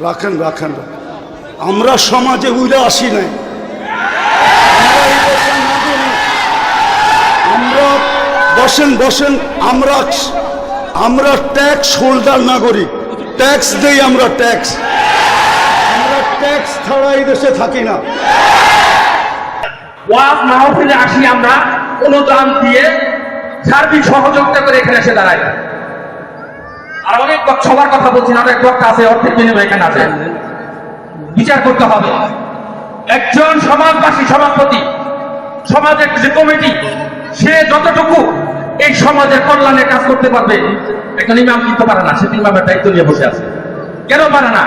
রাখেন রাখেন, আমরা সমাজে উড়ে আসি নাই, আমরা বসেন বসেন, আমরা ট্যাক্স হোল্ডার নাগরিক, ট্যাক্স দেই আমরা, ট্যাক্স ছাড়া এই দেশে থাকি না। ওয়াজ মাহফিলে আসি আমরা অনুদান দিয়ে সার্বিক সহযোগিতা করে এখানে এসে দাঁড়াই। আর অনেক সবার কথা বলছি না, অনেক বক্তা আছে, অর্থের বিনিময়ে এখানে আছে। বিচার করতে হবে একজন সমাজবাসী, সভাপতি, সমাজের যে কমিটি, সে যতটুকু এই সমাজের কল্যাণে কাজ করতে পারবে, একজন ইমাম কিন্তু পারে না। সে ইমামের দায়িত্ব নিয়ে বসে আছে, কেন পারে না?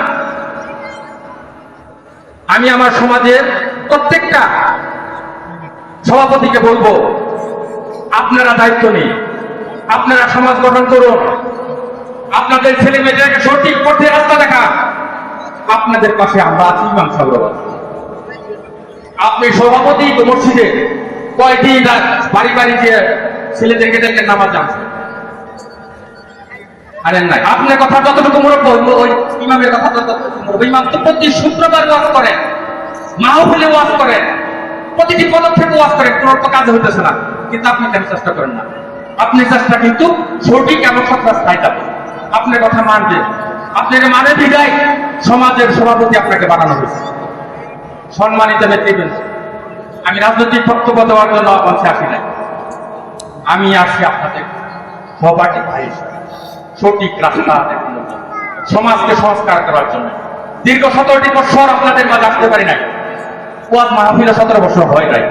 আমি আমার সমাজের প্রত্যেকটা সভাপতিকে বলবো, আপনারা দায়িত্ব নিন, আপনারা সমাজ গঠন করুন, আপনাদের ছেলে মেয়েদেরকে সঠিক পথে রাস্তা দেখা। আপনাদের পাশে আমরা আছি, ইমাম সাহেব। আপনি সভাপতি মসজিদে কয়টি বাড়ি বাড়ি যে ছেলেদেরকে দেখেন নামাজ জানছে আরেন নাই? আপনার কথা যতটুকু মুরব্ব, ওই ইমামের কথা ততটুকু। ইমাম তো প্রতি শুক্রবার ওয়াজ করেন, মাহফিলে ওয়াজ করেন, প্রতিটি পদক্ষেপে ওয়াজ করেন, কোনো তো কাজ হইতেছে না। কিন্তু আপনি কেন চেষ্টা করেন না? আপনি চেষ্টা কিন্তু সঠিক এবং সৎ রাস্তায় যাবেন। আপনার কথা মানবে, আপনাকে মানে বিদায় সমাজের সভাপতি আপনাকে বানানো হয়েছে। সম্মানিত নেতৃবৃন্দ, আমি রাজনৈতিক বক্তব্য দেওয়ার জন্য মঞ্চে আসি নাই, আমি আসি আপনাদের সহপাঠী ভাই হিসেবে সঠিক রাস্তা দেখানোর জন্য, সমাজকে সংস্কার করার জন্য। দীর্ঘ 17টি বছর আপনাদের মাঝে আসতে পারি নাই, ওয়াজ মাহফিলে 17 বছর হয় নাই।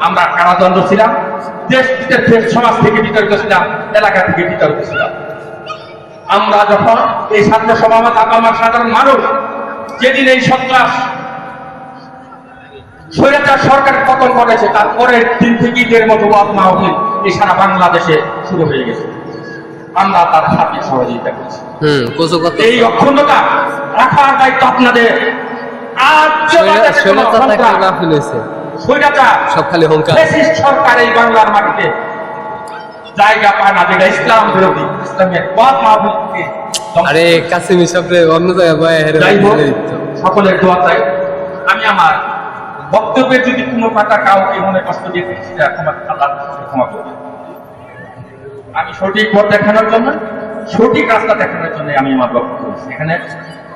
আমরা কারাদণ্ড ছিলাম, দেশ সমাজ থেকে বিতাড়িত ছিলাম, এলাকা থেকে বিতাড়িত ছিলাম। আমরা যখন এই ছাত্র সমাজ, আমার সাধারণ মানুষ, যেদিন এই সন্ত্রাস স্বৈরাচার সরকার পতন করেছে, তার পরের দিন থেকে ঈদের মতো ওয়াজ মাহফিল এই সারা বাংলাদেশে শুরু হয়ে গেছে। আমরা তার সাথে সহযোগিতা করছি। এই অখণ্ডতা রাখার দায়িত্ব আপনাদের। আর সরকার এই বাংলার মাটিতে জায়গা পায় না, যেটা ইসলাম বিরোধী, ইসলামের ওয়াজ মাহফিলকে সকলের দোয়া চাই। আমি আমার বক্তব্যে যদি কোনো কথা কাউকে মনে কষ্ট দিয়ে সেটা ক্ষমা করবে। আমি সঠিক পথ দেখানোর জন্য, সঠিক রাস্তা দেখানোর জন্য আমি আমার বক্তব্য করছি। এখানে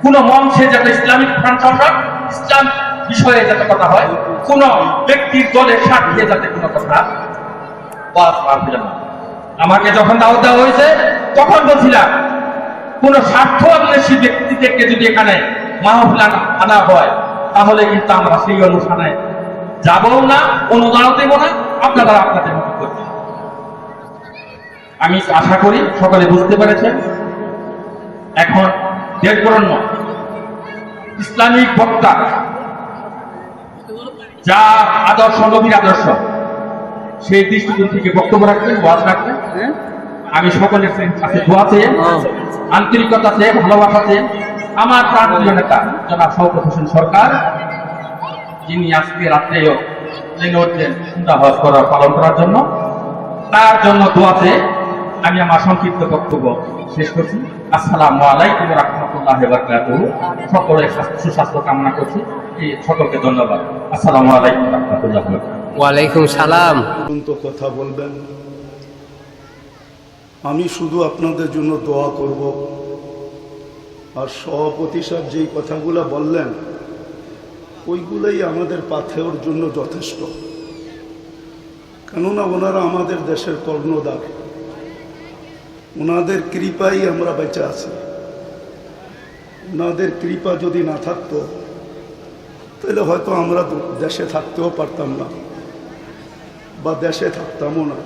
কোন মঞ্চে যাতে ইসলামিক সংসদ, ইসলাম বিষয়ে যাতে কথা হয়, কোন ব্যক্তির দলের স্বার্থে যাতে কোনো কথা পারছিল না। আমাকে যখন দাওয়াত দেওয়া হয়েছে তখন বলছিলাম, কোন স্বার্থ অন্বেষী ব্যক্তিদেরকে যদি এখানে মাহফিল আনা হয়, তাহলে কিন্তু আমরা সেই অনুষ্ঠানে যাবও না, অনুদানও দেব না, আপনারা আপনাদের মতো করবেন। আমি আশা করি সকলে বুঝতে পেরেছেন। এখন দেশ বরণ্য ইসলামিক বক্তা যা আদর্শ, নবীর আদর্শ, সেই দৃষ্টিকোণ থেকে বক্তব্য রাখবেন, ওয়াজ রাখবেন। আমি সকলের কাছে দোয়া চেয়ে, আন্তরিকতা চেয়ে, ভালোবাসা চেয়ে আমার প্রাণপ্রিয় নেতা জনাব শওকত হোসেন সরকার, যিনি আজকে রাত্রেও ট্রেনে উঠলেন সন্ধ্যা হজ পালন করার জন্য, তার জন্য দোয়া চেয়ে আমি আমার সংক্ষিপ্ত বক্তব্য শেষ করছি। আসসালামু আলাইকুম ওয়া রাহমাতুল্লাহি ওয়া বারাকাতুহু। সকলের সুস্বাস্থ্য কামনা করছি। সকলকে ধন্যবাদ। আসসালামু আলাইকুম ওয়া রাহমাতুল্লাহি ওয়া বারাকাতুহু। ওয়া আলাইকুম সালাম। কথা বলবেন, আমি শুধু আপনাদের জন্য দোয়া করব। আর সভাপতি সাহেব যেই কথাগুলো বললেন, ওইগুলোই আমাদের পাথেওর জন্য যথেষ্ট। কেননা ওনারা আমাদের দেশের কর্ণধার, ওনাদের কৃপাই আমরা বেঁচে আছি। ওনাদের কৃপা যদি না থাকতো তাহলে হয়তো আমরা দেশে থাকতেও পারতাম না, বা দেশে থাকতামও না।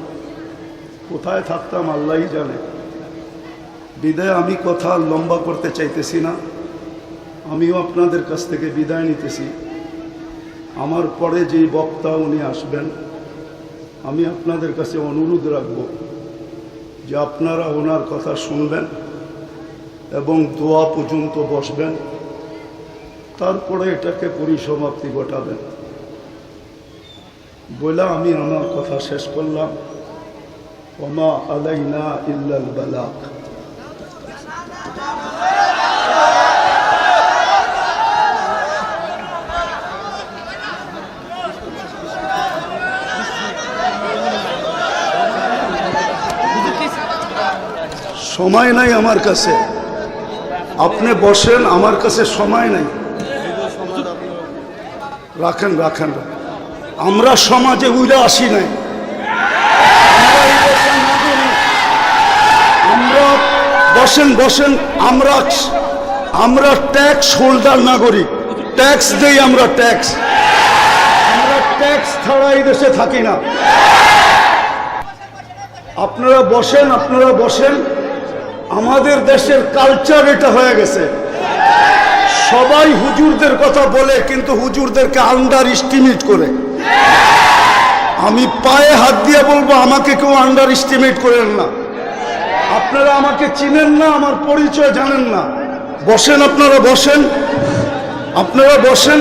কোথায় থাকতাম আল্লাহই জানে। বিদায় আমি কথা লম্বা করতে চাইতেছি না, আমিও আপনাদের কাছ থেকে বিদায় নিতেছি। আমার পরে যেই বক্তা উনি আসবেন, আমি আপনাদের কাছে অনুরোধ রাখব যে আপনারা ওনার কথা শুনবেন এবং দোয়া পর্যন্ত বসবেন, তারপরে এটাকে পরিসমাপ্তি ঘটাবেন। বলে আমি আমার কথা শেষ করলাম। ওমা আলাইনা ইল্লাল বালাগ। সময় নাই আমার কাছে, আপনি বসেন, আমার কাছে সময় নাই। রাখেন রাখেন, আমরা সমাজে উইরা আসি নাই, আমরা বসেন বসেন, আমরা ট্যাক্স হোল্ডার নাগরিক, ট্যাক্স দেই আমরা, ট্যাক্স ছাড়া এই দেশে থাকি না। আপনারা বসেন, আপনারা বসেন। আমাদের দেশের কালচার এটা হয়ে গেছে, সবাই হুজুরদের কথা বলে কিন্তু হুজুরদেরকে আন্ডার এস্টিমেট করে। আমি পায়ে হাত দিয়ে বলবো, আমাকে কেউ আন্ডার এস্টিমেট করেন না। আপনারা আমাকে চিনেন না, আমার পরিচয় জানেন না। বসেন, আপনারা বসেন, আপনারা বসেন,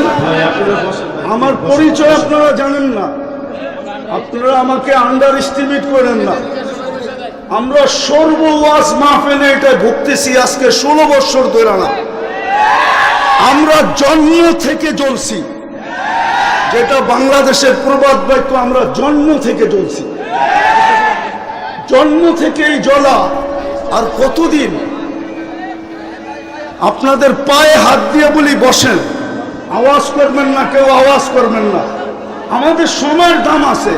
আমার পরিচয় আপনারা জানেন না, আপনারা আমাকে আন্ডার এস্টিমেট করেন না। আমরা সর্বওয়াজ মাহফিলে এটা ভুগতেছি আজকে 16 বছর ধরে না। আমরা জন্ম থেকে জ্বলছি, যেটা বাংলাদেশের প্রবাদ বাক্য, আমরা জন্ম থেকে জ্বলছি, জন্ম থেকেই জ্বলা। আর কতদিন? আপনাদের পায়ে হাত দিয়ে বলি বসেন, আওয়াজ করবেন না, কেউ আওয়াজ করবেন না। আমাদের সময়ের দাম আছে,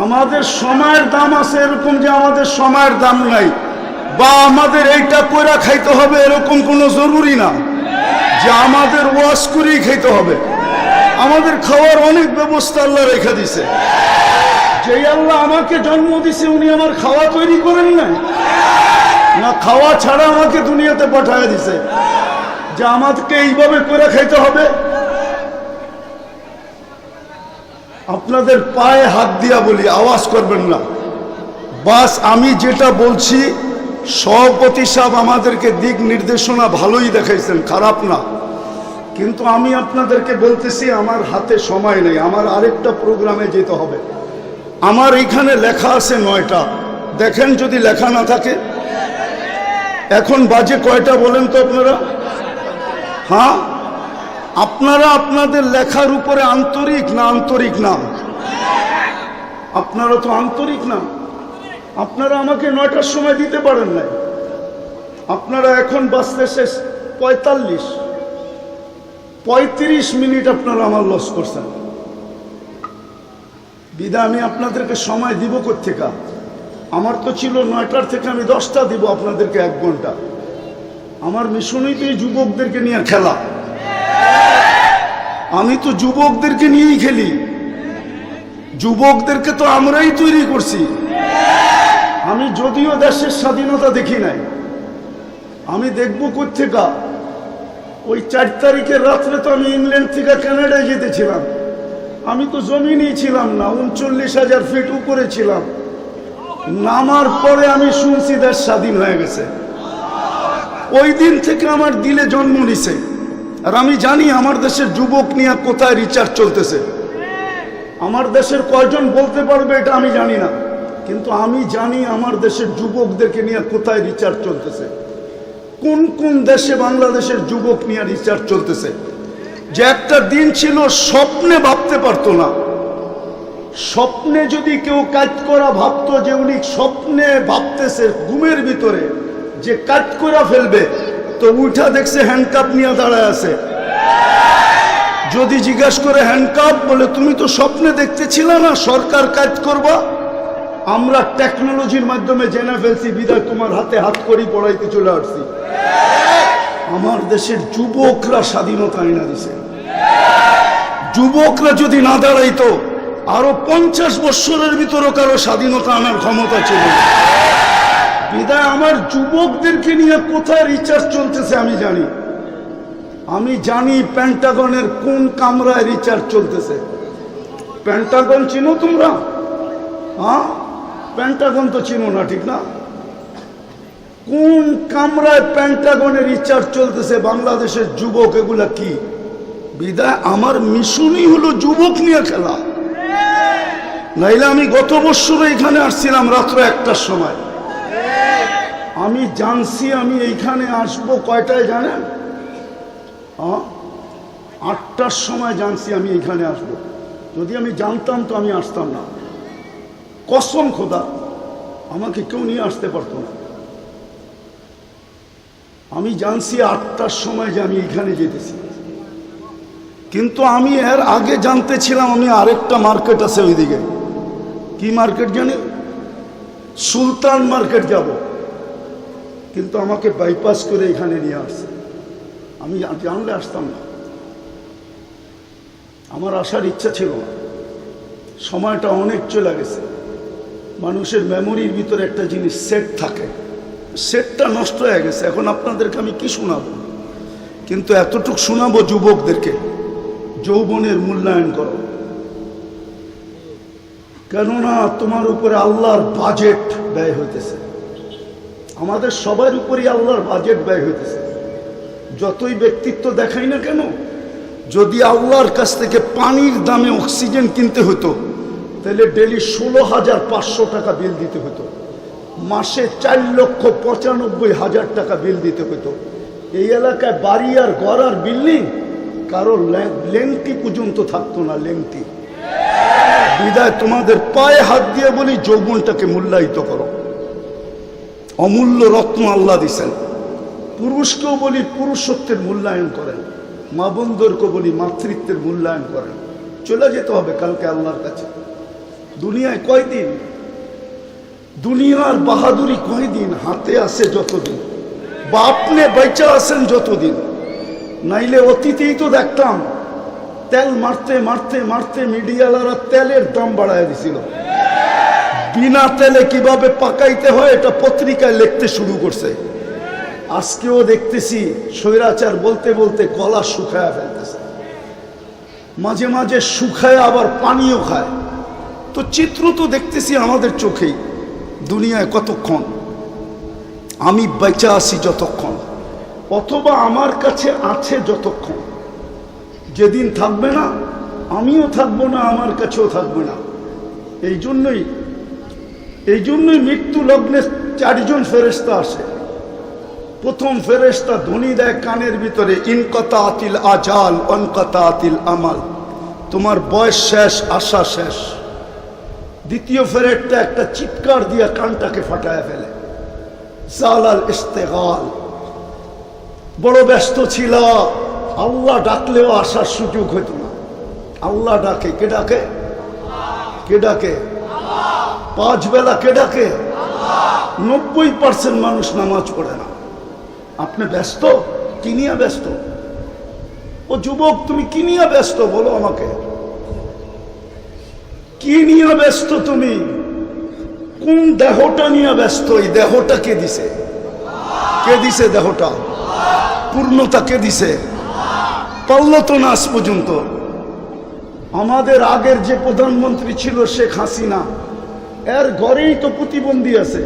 আমাদের সময়ের দাম আছে, এরকম যে আমাদের সময়ের দাম নাই বা আমাদের এইটা কইরা খাইতে হবে এরকম কোনো জরুরি না যে আমাদের ওয়াজ করেই খাইতে হবে। আমাদের খাওয়ার অনেক ব্যবস্থা আল্লাহ রেখে দিছে। যেই আল্লাহ আমাকে জন্ম দিছে উনি আমার খাওয়া তৈরি করেন না, না খাওয়া ছাড়া আমাকে দুনিয়াতে পাঠায় দিছে যে আমাকে এইভাবে করে খাইতে হবে। আপনাদের পায়ে হাত দিয়া বলি, আওয়াজ করবেন না। বাস আমি যেটা বলছি, সভাপতি সাহেব আমাদেরকে দিক নির্দেশনা ভালোই দেখাইছেন, খারাপ না, কিন্তু আমি আপনাদেরকে বলতেছি আমার হাতে সময় নেই, আমার আরেকটা প্রোগ্রামে যেতে হবে। আমার এইখানে লেখা আছে 9টা, দেখেন যদি লেখা না থাকে। এখন বাজে কয়টা বলেন তো আপনারা? হ্যাঁ, আপনারা আপনাদের লেখার উপরে আন্তরিক না? আন্তরিক না? আপনারা তো আন্তরিক না। আপনারা আমাকে 9টার সময় দিতে পারেন না। আপনারা এখন বাজতে শেষ 35 মিনিট আপনারা আমার লস করছেন। বিদায় আমি আপনাদেরকে সময় দিব কোত্থেকে? আমার তো ছিল 9টার থেকে আমি 10টা দিব আপনাদেরকে, 1 ঘন্টা। আমার মিশনই তো এই যুবকদেরকে নিয়ে খেলা, আমি তো যুবকদেরকে নিয়েই খেলি, যুবকদেরকে তো আমরাই তৈরি করছি। আমি যদিও দেশের স্বাধীনতা দেখি নাই, আমি দেখবো কোত্থেকে? ওই 4 তারিখের রাত্রে তো আমি ইংল্যান্ড থেকে কানাডায় যেতেছিলাম, আমি তো জমিনেই ছিলাম না, 39,000 ফিট উপরে ছিলাম। নামার পরে আমি শুনছি দেশ স্বাধীন হয়ে গেছে। ওই দিন থেকে আমার দিলে জন্ম নিছে। আর আমি জানি আমার দেশের যুবক নিয়ে কোথায় রিচার্জ চলতেছে। আমার দেশের কয়জন বলতে পারবে এটা আমি জানি না, কিন্তু আমি জানি আমার দেশের যুবকদেরকে নিয়ে কোথায় রিচার্জ চলতেছে, কোন কোন দেশে বাংলাদেশের যুবক নিয়ে রিচার্জ চলতেছে। যে একটা দিন ছিল স্বপ্নে ভাবতে পারতো না, স্বপ্নে যদি কেউ কাজ করা ভাবতো, যে উনি স্বপ্নে ভাবতেছে ঘুমের ভিতরে যে কাজ করা ফেলবে, তো উঠা দেখছে হ্যান্ডকাপ নিয়ে দাঁড়ায় আছে। যদি জিজ্ঞাসা করে হ্যান্ডকাপ, বলে তুমি তো স্বপ্নে দেখতেছিলে না সরকার কাজ করবা, আমরা টেকনোলজির মাধ্যমে জেনে ফেলছি, বিদায় তোমার হাতে হাত করি পড়াইতে চলে আসছি। আমার দেশের যুবকরা স্বাধীনতা এনে দিছে। যুবকরা যদি না দাঁড়াইতো, আরো 50 বছরের ভিতরে কারো স্বাধীনতা আনার ক্ষমতা ছিল। বিদায় আমার যুবকদেরকে নিয়ে কোথায় রিচার্জ চলতেছে আমি জানি। আমি জানি পেন্টাগনের কোন কামরায় রিচার্জ চলতেছে। পেন্টাগন চিনো তোমরা? হ্যাঁ, পেন্টাগন তো চিনো না, ঠিক না? কোন কামরায় পেন্টাগনের রিচার্জ চলতেছে? বাংলাদেশের যুবক এগুলা কি? বিদায় আমার মিশনই হলো যুবক নিয়ে খেলা। নাইলে আমি গত বছর এইখানে আসছিলাম রাত্র 1টার সময়। আমি জানছি আমি এইখানে আসবো কয়টায় জানেন? 8টার সময় জানছি আমি এইখানে আসবো। যদি আমি জানতাম তো আমি আসতাম না। কসম খোদা, আমাকে কেউ নিয়ে আসতে পারতো না। আমি জানছি 8টার সময় যে আমি এখানে যেতেছি, কিন্তু আমি এর আগে জানতেছিলাম আমি আরেকটা মার্কেট আছে ওইদিকে। কি মার্কেট জানি? সুলতান মার্কেট যাব, কিন্তু আমাকে বাইপাস করে এখানে নিয়ে আসছে। আমি জানলে আসতাম না, আমার আসার ইচ্ছা ছিল না। সময়টা অনেক চলে গেছে। মানুষের মেমোরির ভিতরে একটা জিনিস সেট থাকে, সেটটা নষ্ট হয়ে গেছে। এখন আপনাদেরকে আমি কি শোনাবো, কিন্তু এতটুকু শোনাবো যুবকদেরকে, যৌবনের মূল্যায়ন করো। কেননা তোমার উপরে আল্লাহর বাজেট ব্যয় হইতেছে, আমাদের সবার উপরই আল্লাহর বাজেট ব্যয় হইতেছে। যতই ব্যক্তিত্ব দেখাই না কেন, যদি আল্লাহর কাছ থেকে পানির দামে অক্সিজেন কিনতে হতো তাহলে ডেলি 16,500 টাকা বিল দিতে হতো, মাসে 4,95,000 টাকা বিল দিতে হতো। এই এলাকায় বাড়ি আর ঘর আর বিল্ডিং কারো লেংটি পর্যন্ত থাকতো না, লেংটি। বিদায় তোমাদের পায়ে হাত দিয়ে বলি, যৌবনটাকে মূল্যায়িত করো। অমূল্য রত্ন আল্লাহ দিছেন। পুরুষকেও বলি পুরুষত্বের মূল্যায়ন করেন, মা বোনদেরকে বলি মাতৃত্বের মূল্যায়ন করেন। চলে যেতে হবে কালকে আল্লাহর কাছে। দুনিয়ায় কয়দিন, দুনিয়ার বাহাদুরি কয়দিন? হাতে আছে যতদিন, বা আপনি বেঁচে আছেন যতদিন। নাইলে অতীতেই তো দেখতাম তেল মারতে মারতে মারতে মিডিয়ালারা তেলের দাম বাড়ায় দিছিল। বিনা তেলে কিভাবে পাকাইতে হয় এটা পত্রিকায় লিখতে শুরু করছে। আজকেও দেখতেছি স্বৈরাচার বলতে বলতে গলা শুকায়া ফেলতেছে, মাঝে মাঝে শুকায় আবার পানিও খায়। তো চিত্র তো দেখতেছি আমাদের চোখেই। দুনিয়ায় কতক্ষণ? আমি বেঁচে আছি যতক্ষণ, অথবা আমার কাছে আছে যতক্ষণ। যেদিন থাকবে না, আমিও থাকবো না, আমার কাছেও থাকবে না। এই জন্যই মৃত্যু লগ্নে 4 জন ফেরেশতা আসে। প্রথম ফেরেশতা ধ্বনি দেয় কানের ভিতরে, ইনকাতাতিল আজাল অনকাতাতিল আমাল, তোমার বয়স শেষ, আশা শেষ। দ্বিতীয় ফেরেশতা একটা চিৎকার দিয়ে কানটাকে ফাটায় ফেলে, জালাল ইস্তেগাল, বড় ব্যস্ত ছিল, আল্লাহ ডাকলেও আসার সুযোগ হইত না। আল্লাহ ডাকে, কে ডাকে? কে ডাকে? 5 বেলা কে ডাকে? 90% মানুষ নামাজ পড়ে না। আপনি ব্যস্ত, কি নিয়ে ব্যস্ত? ও যুবক, তুমি কি নিয়ে ব্যস্ত বলো আমাকে? কি নিয়ে ব্যস্ত তুমি? কোন দেহটা নিয়ে ব্যস্ত? এই দেহটা কে দিছে? কে দিছে দেহটা? পূর্ণতা কে দিছে? পারল তো না আজ পর্যন্ত। আমাদের আগের যে প্রধানমন্ত্রী ছিল শেখ হাসিনা, এর ঘরেই তো প্রতিবন্ধী আছে।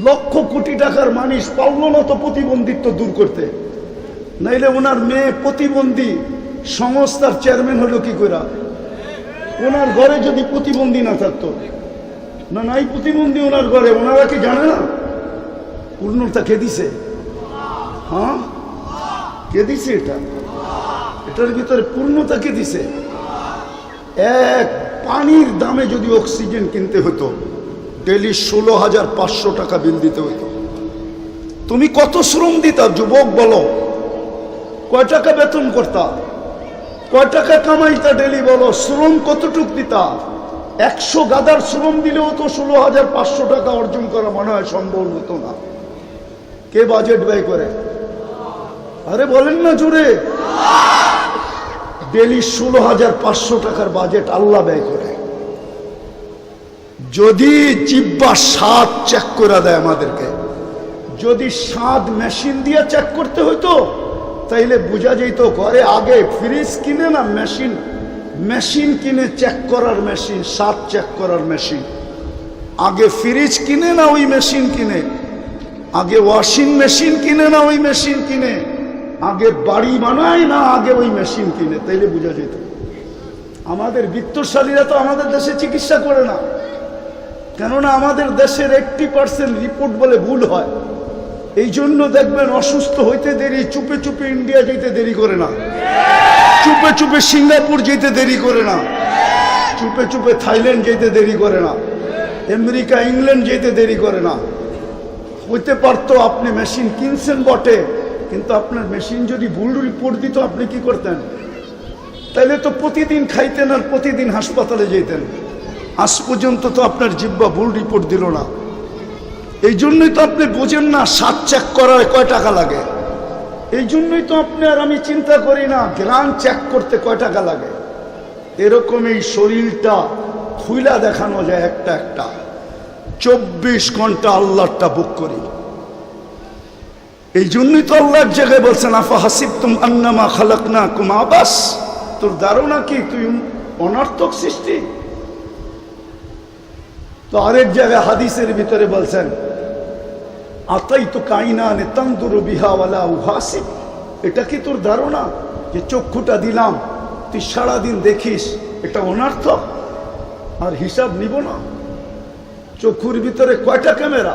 লক্ষ কোটি টাকার মানুষ পারল না তো প্রতিবন্ধিত্ব দূর করতে। নাইলে ওনার মেয়ে প্রতিবন্ধী সংস্থার চেয়ারম্যান হলো কি করে? ওনার ঘরে যদি প্রতিবন্ধী না থাকতো, না নাই প্রতিবন্ধী ওনার ঘরে, ওনারা কি জানে না? পূর্ণতা কে দিছে? হ্যাঁ, কে দিছে? এটার ভিতরে পূর্ণতা কে দিছে? এক পানির দামে যদি অক্সিজেন কিনতে হতো ডেলি 16,500 টাকা বিল দিতে হতো। তুমি কত শ্রম দিতা যুবক বলো? কয় টাকা বেতন করতা? কয় টাকা কামাইতা ডেলি বলো? শ্রম কতটুক দিতা? 100 গাদার শ্রম দিলেও তো 16,500 টাকা অর্জন করা মনে হয় সম্ভব হতো না। কে বাজেট ব্যয় করে? আরে বলেন না জোরে। ডেলি 16,500 টাকার বাজেট আল্লাহ ব্যয় করে। যদি জিব্বা স্বাদ চেক করে দেয় আমাদেরকে, যদি স্বাদ মেশিন দিয়ে চেক করতে হইতো তাইলে বোঝা যেত ঘরে আগে ফ্রিজ কিনে না মেশিন কিনে চেক করার মেশিন, স্বাদ চেক করার মেশিন। আগে ফ্রিজ কিনে না ওই মেশিন কিনে, আগে ওয়াশিং মেশিন কিনে না ওই মেশিন কিনে, আগে বাড়ি বানায় না আগে ওই মেশিন কিনে, তাইলে বোঝা যেত। আমাদের বিত্তশালীরা তো আমাদের দেশে চিকিৎসা করে না, কেননা আমাদের দেশের 80% রিপোর্ট বলে ভুল হয়। এই জন্য দেখবেন অসুস্থ হইতে দেরি, চুপে চুপে ইন্ডিয়া যেতে দেরি করে না, চুপে চুপে সিঙ্গাপুর যেতে দেরি করে না, চুপে চুপে থাইল্যান্ড যেতে দেরি করে না, আমেরিকা ইংল্যান্ড যেতে দেরি করে না। হইতে পারতো আপনি মেশিন কিনছেন বটে, কিন্তু আপনার মেশিন যদি ভুল রিপোর্ট দিত আপনি কি করতেন? তাইলে তো প্রতিদিন খাইতেন আর প্রতিদিন হাসপাতালে যেতেন। আজ পর্যন্ত তো আপনার জিহ্বা ভুল রিপোর্ট দিল না। এই জন্যই তো আপনি বোঝেন না স্বাদ চেক করার কয় টাকা লাগে। এই জন্যই তো আপনি আর আমি চিন্তা করি না গ্রান চেক করতে কয় টাকা লাগে। এরকম এই শরীরটা খুইলা দেখানো যায় একটা একটা। 24 ঘন্টা আল্লাহটা বুক করি। এই জন্যই তো আল্লাহর জায়গায় বলছেন আফা হাসিবতুম আন্নামা খালাকনাকুম আবাস, তোর ধারণা কি তুই অনর্থক সৃষ্টি? তো আরেক জায়গায় হাদিসের ভিতরে বলছেন আতাইতু কাইনানে তানদুরু বিহা ওয়ালা উহাসিব, এটা কি তোর ধারণা যে চক্ষুটা দিলাম তুই সারাদিন দেখিস এটা অনর্থক আর হিসাব নিব না? চক্ষুর ভিতরে কয়টা ক্যামেরা?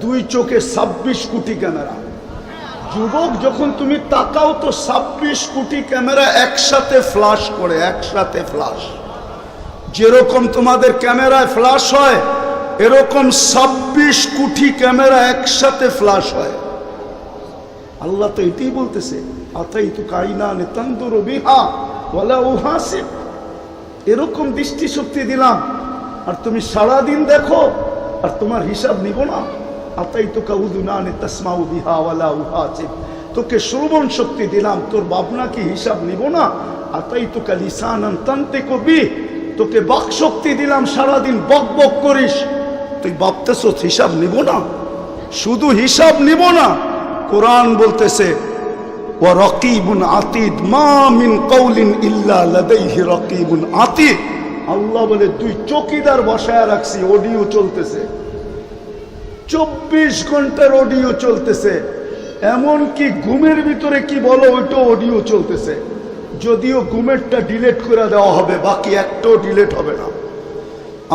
2 চোখে 26 কোটি ক্যামেরা। যুবক যখন তুমি তাকাও তো 26 কোটি ক্যামেরা একসাথে ফ্লাশ করে, একসাথে ফ্লাশ। যেরকম তোমাদের ক্যামেরায় ফ্লাশ হয় এরকম 26 কোটি ক্যামেরা একসাথে ফ্লাশ হয়। আল্লাহ তো এটাই বলতেছে আতাইতু কাইনানে তানদুরু বিহা ওয়ালা উহাসিব, এরকম দৃষ্টিশক্তি দিলাম আর তুমি সারাদিন দেখো আর তোমার হিসাব নিব না। আতাইতুকা উযুনানে তাসমাউ বিহা ওয়ালা উহাসিব, তোকে শ্রবণ শক্তি দিলাম, তোর ভাবনা কি হিসাব নিব না? আতাইতুকা লিসানান তানতিকু বিহি, তোকে বাক শক্তি দিলাম, সারাদিন বক বক করিস, তুই ভাবতেছ হিসাব নিব না? শুধু হিসাব নিব না, কোরআন বলতেছে ওয়া রাকিবুন আতীদ মা মিন কওলিন ইল্লা লাদাইহি রাকিবুন আতীদ। আল্লাহ বলে 2 চৌকিদার বসায় রাখছি, অডিও চলতেছে, 24 ঘন্টার অডিও চলতেছে। এমন কি ঘুমের ভিতরে কি বলো ওইটা অডিও চলতেছে। যদিও ঘুমেরটা ডিলিট করে দেওয়া হবে, বাকি একটাও ডিলিট হবে না।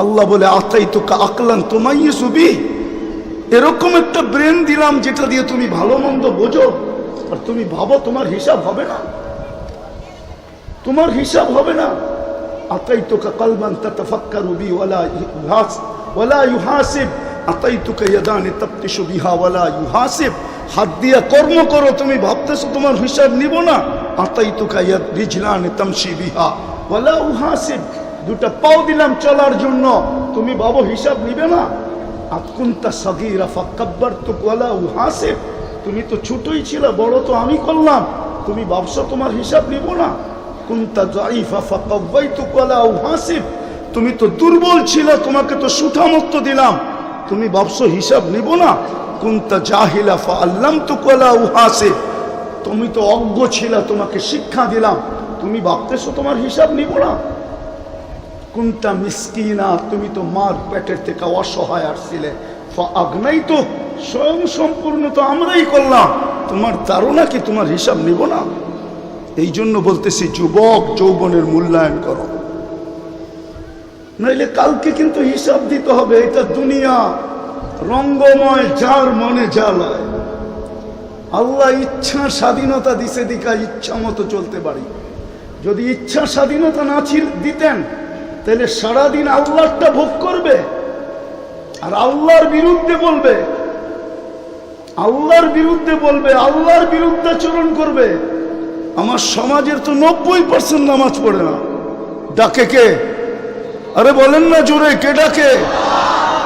আল্লাহ বলে আতাইতুকা আকলান তুমাইয়িসু বিহি, এরকম একটা ব্রেন দিলাম যেটা দিয়ে তুমি ভালো মন্দ বোঝো আর তুমি ভাবো তোমার হিসাব হবে না, তোমার হিসাব হবে না। আতাইতুকা কলবান তাতাফাক্কারু বিহি ওয়ালা ইউহাসিব, আতাইতুকা ইয়াদানি তাবতিশু বিহা ওয়ালা ইউহাসিব, হাত দিয়ে কর্ম করো, তুমি ভাবতেছো তোমার হিসাব নিব না। আতাইতুকা ইয়াদ রিজলানি তামশি বিহা ওয়ালা উহাসিব, 2টা পাও দিলাম চলার জন্য, তুমি ভাবো হিসাব নিবে না। আকুনতা সাগীরা ফাকাব্বারতুকা ওয়ালা উহাসিব, তুমি তো ছোটই ছিল, বড় তো আমি করলাম, তুমি ভাবছো তোমার হিসাব নিব না। কুনতা যায়িফা ফাকাওয়াইতুকা ওয়ালা উহাসিব, তুমি তো দুর্বল ছিল, তোমাকে তো সুঠামত্ব দিলাম, তুমি ভাবছো হিসাব নিব না। কুনতা জাহিলা ফাআল্লামতুকা ওয়ালা উহাসিব, তুমি তো অজ্ঞ ছিল, তোমাকে শিক্ষা দিলাম, তুমি ভাবতেছো তোমার হিসাব নিব না। কুনতা মিসকিনা, তুমি তো মার পেটের থেকে অসহায় আসছিলে, ফাআগনাইতুক, স্বয়ং সম্পূর্ণ তো আমরাই করলাম, তোমার ধারণা কি তোমার হিসাব নিব না? এই জন্য বলতেছি যুবক যৌবনের মূল্যায়ন করো, নইলে কালকে কিন্তু হিসাব দিতে হবে। এটা দুনিয়া রঙ্গময়, যার মনে জ্বালায়। আল্লাহ ইচ্ছা স্বাধীনতা দিছে, দিকা ইচ্ছা মতো চলতে পারি। যদি ইচ্ছা স্বাধীনতা না দিতেন তাহলে সারাদিন আল্লাহটা ভোগ করবে আর আল্লাহর বিরুদ্ধে বলবে, আল্লাহর বিরুদ্ধে বলবে, আল্লাহর বিরুদ্ধাচরণ করবে। আমার সমাজের তো 90% নামাজ পড়ে না। ডাকে কে? আরে বলেন না জোরে, কে ডাকে?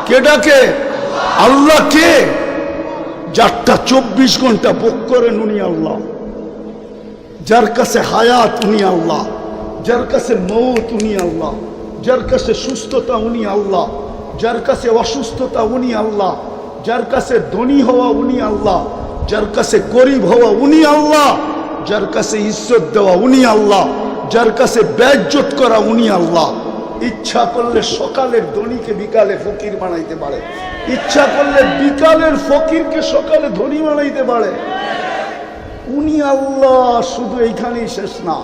কে ডাকে? আল্লাহ। কে? যারটা 24 ঘন্টা ভোগ করেন উনি আল্লাহ, যার কাছে হায়াত উনি আল্লাহ, যার কাছে মৌত উনি আল্লাহ, যার কাছে সুস্থতা উনি আল্লাহ, যার কাছে অসুস্থতা উনি আল্লাহ, যার কাছে ধনী হওয়া উনি আল্লাহ, যার কাছে গরিব হওয়া উনি আল্লাহ, যার কাছে ইজ্জত দেওয়া উনি আল্লাহ, যার কাছে বেজ্জত করা উনি আল্লাহ। ইচ্ছা করলে সকালের ধনীকে বিকালে ফকির বানাইতে পারে, ইচ্ছা করলে বিকালের ফকিরকে সকালে ধনী বানাইতে পারে। উনি আল্লাহ। শুধু এইখানেই শেষ না,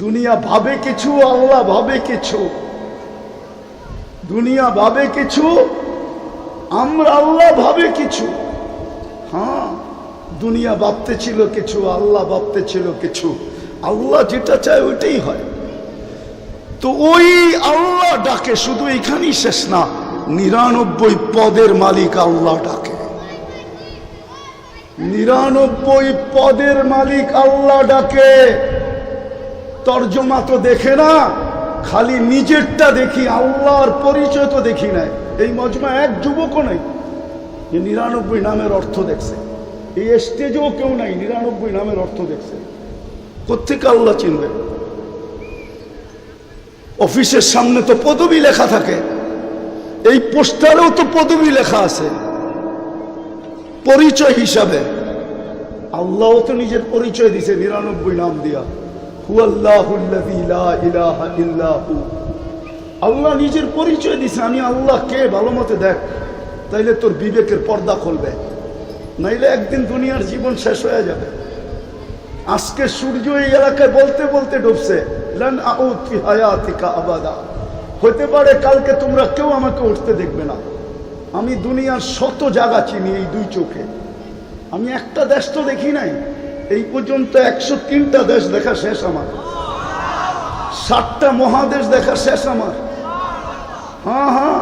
দুনিয়া ভাবে কিছু, আল্লাহ ভাবে কিছু। দুনিয়া ভাবে কিছু, আমরা আল্লাহ ভাবে কিছু। হ্যাঁ, দুনিয়া ভাবতে ছিল কিছু, আল্লাহ ভাবতে ছিল কিছু। আল্লাহ যেটা চায় ওইটাই হয়। তো ওই আল্লাহ ডাকে, শুধু এখানেই শেষ না, 99 পদের মালিক আল্লাহ ডাকে, 99 পদের মালিক আল্লাহ ডাকে। তর্জমা তো দেখে না, খালি নিজেরটা দেখি, আল্লাহর পরিচয় তো দেখি না। এই মজমা এক যুবকও নাই যে 99 নামের অর্থ দেখছে, এই স্টেজেও কেউ নাই 99 নামের অর্থ দেখছে। কোত্থেকে আল্লাহ চিনবে? অফিসের সামনে তো পদবি লেখা থাকে, এই পোস্টারেও তো পদবি লেখা আছে পরিচয় হিসাবে। আল্লাহও তো নিজের পরিচয় দিছে 99 নাম দিয়া, হুয়াল্লাহুল্লাযী লা ইলাহা ইল্লা হু। আল্লাহ নিজের পরিচয় দিছে, আমি আল্লাহ কে ভালো মতো দেখ, তাইলে তোর বিবেকের পর্দা খুলবে, নাইলে একদিন দুনিয়ার জীবন শেষ হয়ে যাবে। আজকে সূর্য এই এলাকায় বলতে বলতে ডুবছে, লান আউদ ফি হায়াতিকা আবাদা। হতে পারে কালকে তোমরা কেউ আমাকে উঠতে দেখবে না। আমি দুনিয়ার শত জায়গা চিনি এই দুই চোখে, আমি একটা দেশ তো দেখি নাই। এই পর্যন্ত 103টা দেশ দেখা শেষ আমার, 7টা মহাদেশ দেখা শেষ আমার। হ্যাঁ হ্যাঁ,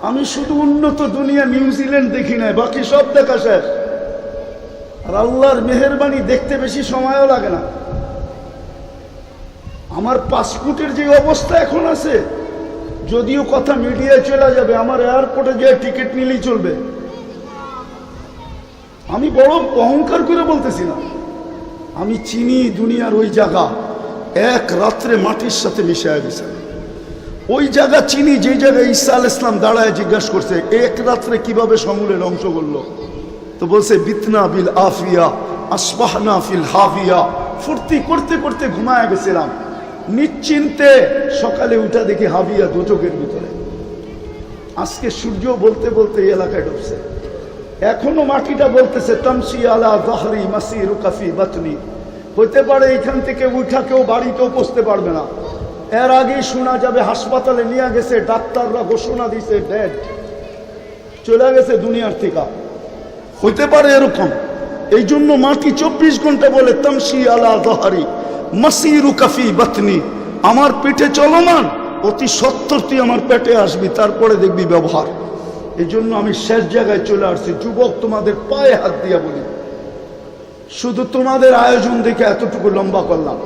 আমি শুধু উন্নত দুনিয়া নিউজিল্যান্ড দেখি নাই, বাকি সব দেখা শেষ। আর আল্লাহর মেহেরবানি, দেখতে বেশি সময়ও লাগে না। আমার পাসপোর্টের যে অবস্থা এখন আছে, যদিও কথা মিডিয়ায় চলে যাবে, আমার এয়ারপোর্টে যে টিকিট নিলেই চলবে। আমি বড় অহংকার করে বলতেছি না, আমি চিনি দুনিয়ার ওই জায়গা, এক রাত্রে মাটির সাথে মিশিয়ে গেছে। ওই জায়গা চিনি যে জায়গায় ঈসা আলাইহিস সালাম দাঁড়ায় জিজ্ঞাসা করছে এক রাত্রে কিভাবে সমূলে ধ্বংস করলো, তো বলছে বিতনা বিল আফিয়া আসবাহনা ফিল হাফিয়া। ফুর্তি করতে করতে ঘুমায় গেছিলাম, নিশ্চিন্তে সকালে উঠা দেখি হাবিয়া দোজখের ভিতরে। আজকে সূর্য বলতে বলতে এই এলাকায় ডুবছে, এখনো মাটিটা বলতেছে তামসি আলা যাহরি মাসিরুকা ফি বাতনি। হতে পারে এখান থেকে উঠা কেউ বাড়িতেও পৌঁছতে পারবে না, এর আগেই শোনা যাবে হাসপাতালে নিয়ে গেছে, ডাক্তাররা ঘোষণা দিছে ডেড, চলে গেছে দুনিয়ার থেকে। হতে পারে এরকম, এই জন্য মাটি 24 ঘন্টা বলে তামসি আলা যাহরি মাসিরুকা ফি বাতনি। আমার পিঠে চলমান, অতি সত্বর তুই আমার পেটে আসবি, তারপরে দেখবি ব্যবহার। এই জন্য আমি শেষ জায়গায় চলে আসছি। যুবক, তোমাদের পায়ে হাত দিয়া বলি, শুধু তোমাদের আয়োজন দেখে এতটুকু লম্বা করলাম।